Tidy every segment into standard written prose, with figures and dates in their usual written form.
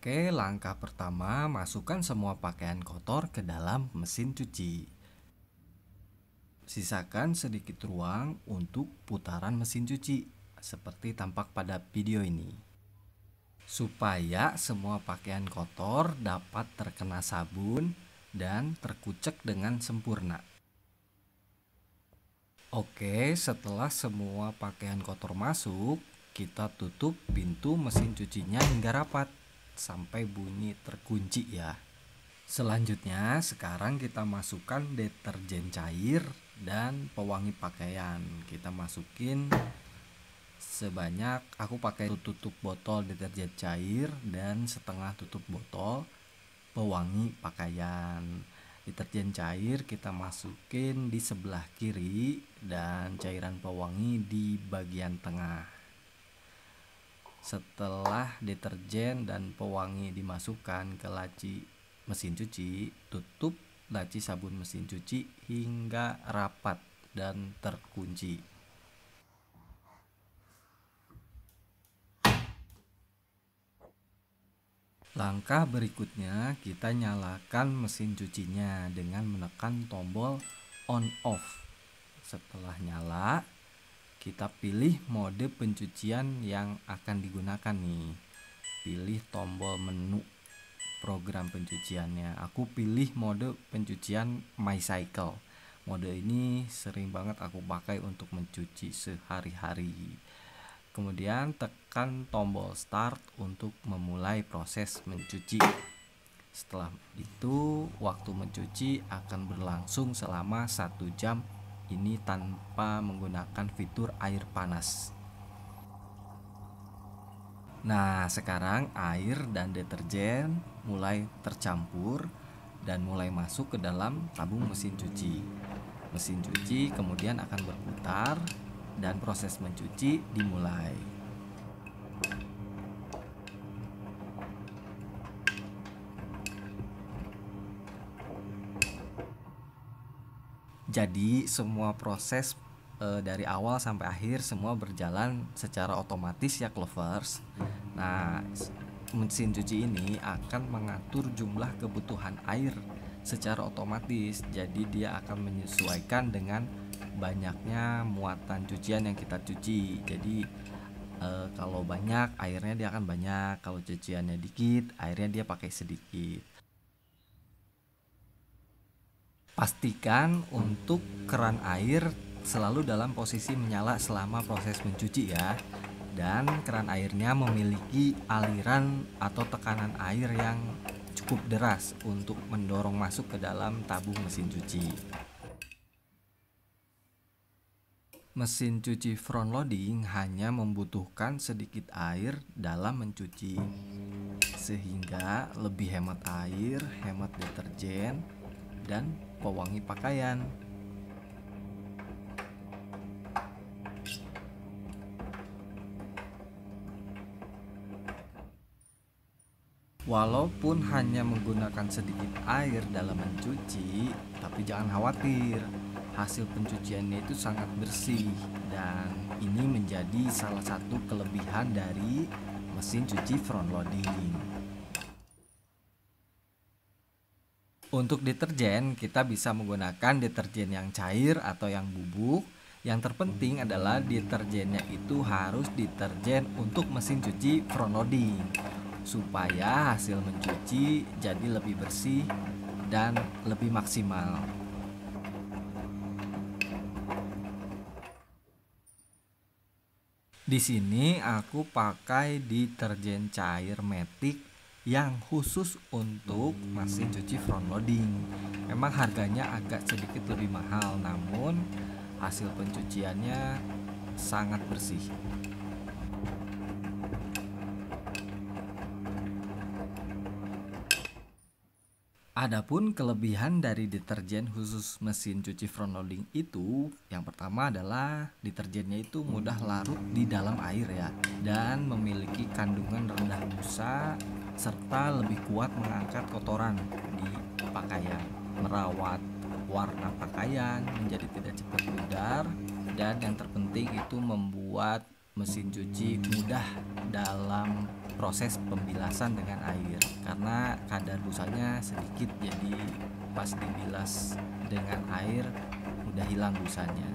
Oke, langkah pertama, masukkan semua pakaian kotor ke dalam mesin cuci. Sisakan sedikit ruang untuk putaran mesin cuci, seperti tampak pada video ini. Supaya semua pakaian kotor dapat terkena sabun dan terkucek dengan sempurna. Oke, setelah semua pakaian kotor masuk, kita tutup pintu mesin cucinya hingga rapat sampai bunyi terkunci ya. Selanjutnya, sekarang kita masukkan deterjen cair dan pewangi pakaian. Kita masukin sebanyak, aku pakai tutup botol deterjen cair dan setengah tutup botol pewangi pakaian. Deterjen cair kita masukin di sebelah kiri dan cairan pewangi di bagian tengah. Setelah deterjen dan pewangi dimasukkan ke laci mesin cuci, tutup laci sabun mesin cuci hingga rapat dan terkunci. Langkah berikutnya, kita nyalakan mesin cucinya dengan menekan tombol on off. Setelah nyala, kita pilih mode pencucian yang akan digunakan nih. Pilih tombol menu program pencuciannya. Aku pilih mode pencucian My Cycle. Mode ini sering banget aku pakai untuk mencuci sehari-hari. Kemudian tekan tombol start untuk memulai proses mencuci. Setelah itu, waktu mencuci akan berlangsung selama 1 jam. Ini tanpa menggunakan fitur air panas. Nah, sekarang air dan deterjen mulai tercampur dan mulai masuk ke dalam tabung mesin cuci. Mesin cuci kemudian akan berputar dan proses mencuci dimulai. Jadi semua proses dari awal sampai akhir semua berjalan secara otomatis ya Clovers. Nah, mesin cuci ini akan mengatur jumlah kebutuhan air secara otomatis. Jadi dia akan menyesuaikan dengan banyaknya muatan cucian yang kita cuci. Jadi kalau banyak airnya dia akan banyak, kalau cuciannya dikit airnya dia pakai sedikit. Pastikan untuk keran air selalu dalam posisi menyala selama proses mencuci ya. Dan keran airnya memiliki aliran atau tekanan air yang cukup deras untuk mendorong masuk ke dalam tabung mesin cuci. Mesin cuci front loading hanya membutuhkan sedikit air dalam mencuci, sehingga lebih hemat air, hemat deterjen, dan pewangi pakaian. Walaupun hanya menggunakan sedikit air dalam mencuci, tapi jangan khawatir, hasil pencuciannya itu sangat bersih dan ini menjadi salah satu kelebihan dari mesin cuci front loading. Untuk deterjen, kita bisa menggunakan deterjen yang cair atau yang bubuk. Yang terpenting adalah deterjennya itu harus deterjen untuk mesin cuci front loading, supaya hasil mencuci jadi lebih bersih dan lebih maksimal. Di sini aku pakai deterjen cair Matic yang khusus untuk mesin cuci front loading. Memang harganya agak sedikit lebih mahal, namun hasil pencuciannya sangat bersih. Adapun kelebihan dari deterjen khusus mesin cuci front loading itu, yang pertama adalah deterjennya itu mudah larut di dalam air ya, dan memiliki kandungan rendah busa serta lebih kuat mengangkat kotoran di pakaian, merawat warna pakaian menjadi tidak cepat pudar, dan yang terpenting itu membuat mesin cuci mudah dalam proses pembilasan dengan air, karena kadar busanya sedikit, jadi pas dibilas dengan air udah hilang busanya.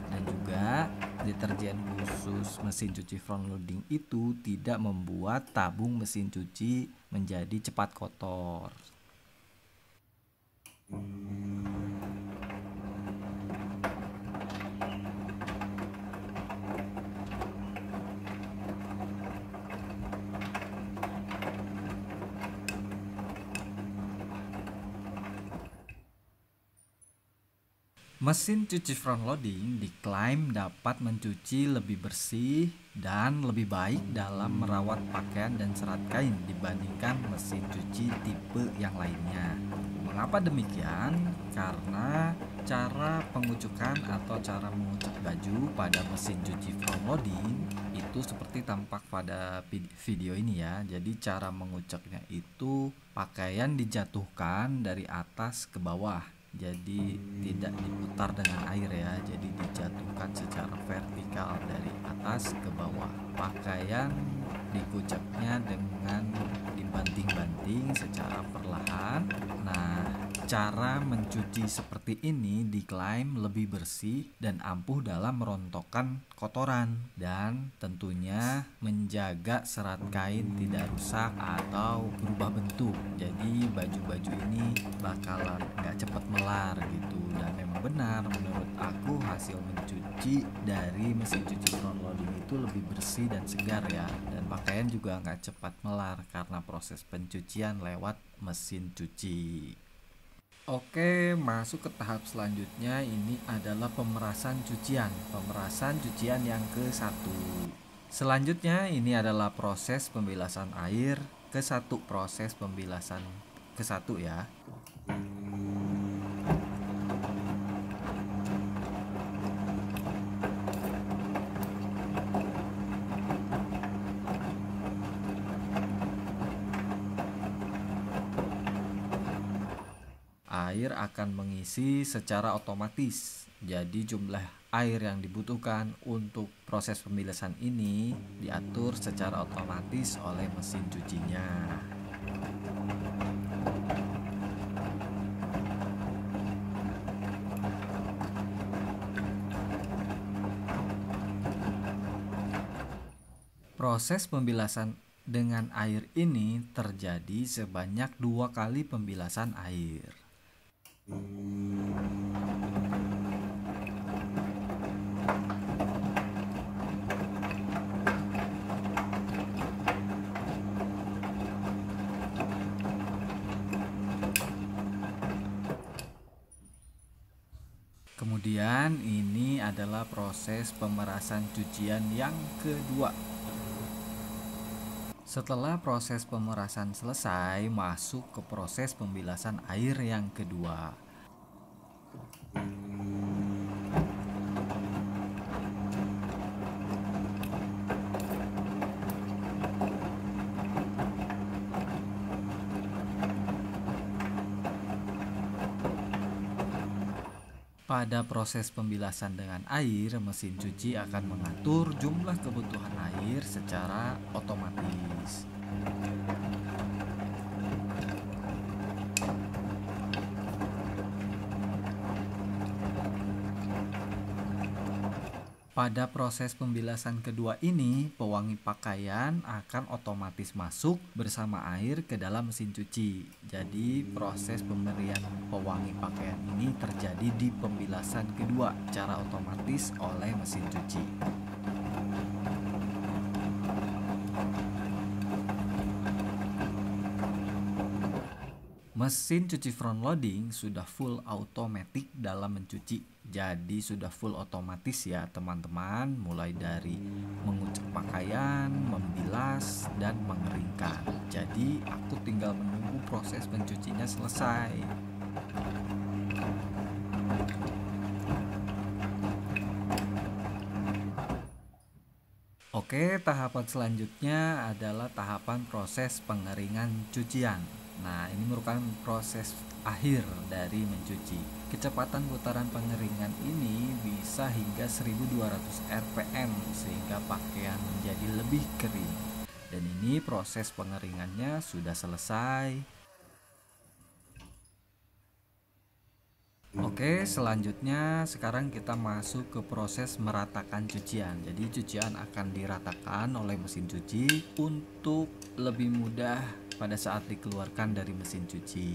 Dan juga deterjen khusus mesin cuci front loading itu tidak membuat tabung mesin cuci menjadi cepat kotor. Mesin cuci front loading diklaim dapat mencuci lebih bersih dan lebih baik dalam merawat pakaian dan serat kain dibandingkan mesin cuci tipe yang lainnya. Mengapa demikian? Karena cara pengucukan atau cara mengucek baju pada mesin cuci front loading itu seperti tampak pada video ini ya. Jadi cara menguceknya itu pakaian dijatuhkan dari atas ke bawah. Jadi tidak diputar dengan air ya, jadi dijatuhkan secara vertikal dari atas ke bawah. Pakaian dikuceknya dengan dibanting-banting secara perlahan. Nah, cara mencuci seperti ini diklaim lebih bersih dan ampuh dalam merontokkan kotoran, dan tentunya menjaga serat kain tidak rusak atau berubah bentuk. Jadi baju-baju ini bakalan nggak cepat melar gitu. Dan memang benar, menurut aku hasil mencuci dari mesin cuci front loading itu lebih bersih dan segar ya. Dan pakaian juga nggak cepat melar karena proses pencucian lewat mesin cuci. Oke, masuk ke tahap selanjutnya. Ini adalah pemerasan cucian. Pemerasan cucian yang ke-1. Selanjutnya ini adalah proses pembilasan air ke-1. Proses pembilasan ke-1 ya. Air akan mengisi secara otomatis. Jadi jumlah air yang dibutuhkan untuk proses pembilasan ini diatur secara otomatis oleh mesin cucinya. Proses pembilasan dengan air ini terjadi sebanyak 2 kali pembilasan air. Kemudian ini adalah proses pemerasan cucian yang kedua. Setelah proses pemerasan selesai, masuk ke proses pembilasan air yang kedua. Pada proses pembilasan dengan air, mesin cuci akan mengatur jumlah kebutuhan air secara otomatis. Pada proses pembilasan kedua ini, pewangi pakaian akan otomatis masuk bersama air ke dalam mesin cuci. Jadi proses pemberian pewangi pakaian ini terjadi di pembilasan kedua secara otomatis oleh mesin cuci. Mesin cuci front loading sudah full automatic dalam mencuci. Jadi sudah full otomatis ya teman-teman, mulai dari mengucek pakaian, membilas, dan mengeringkan. Jadi aku tinggal menunggu proses pencucinya selesai. Oke, tahapan selanjutnya adalah tahapan proses pengeringan cucian. Nah, ini merupakan proses akhir dari mencuci. Kecepatan putaran pengeringan ini bisa hingga 1200 rpm sehingga pakaian menjadi lebih kering. Dan ini proses pengeringannya sudah selesai. Oke, selanjutnya sekarang kita masuk ke proses meratakan cucian. Jadi cucian akan diratakan oleh mesin cuci untuk lebih mudah pada saat dikeluarkan dari mesin cuci.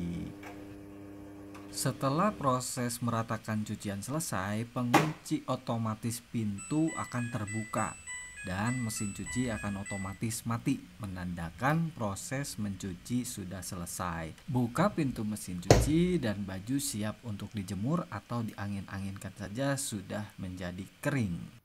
Setelah proses meratakan cucian selesai, pengunci otomatis pintu akan terbuka dan mesin cuci akan otomatis mati, menandakan proses mencuci sudah selesai. Buka pintu mesin cuci dan baju siap untuk dijemur atau diangin-anginkan saja sudah menjadi kering.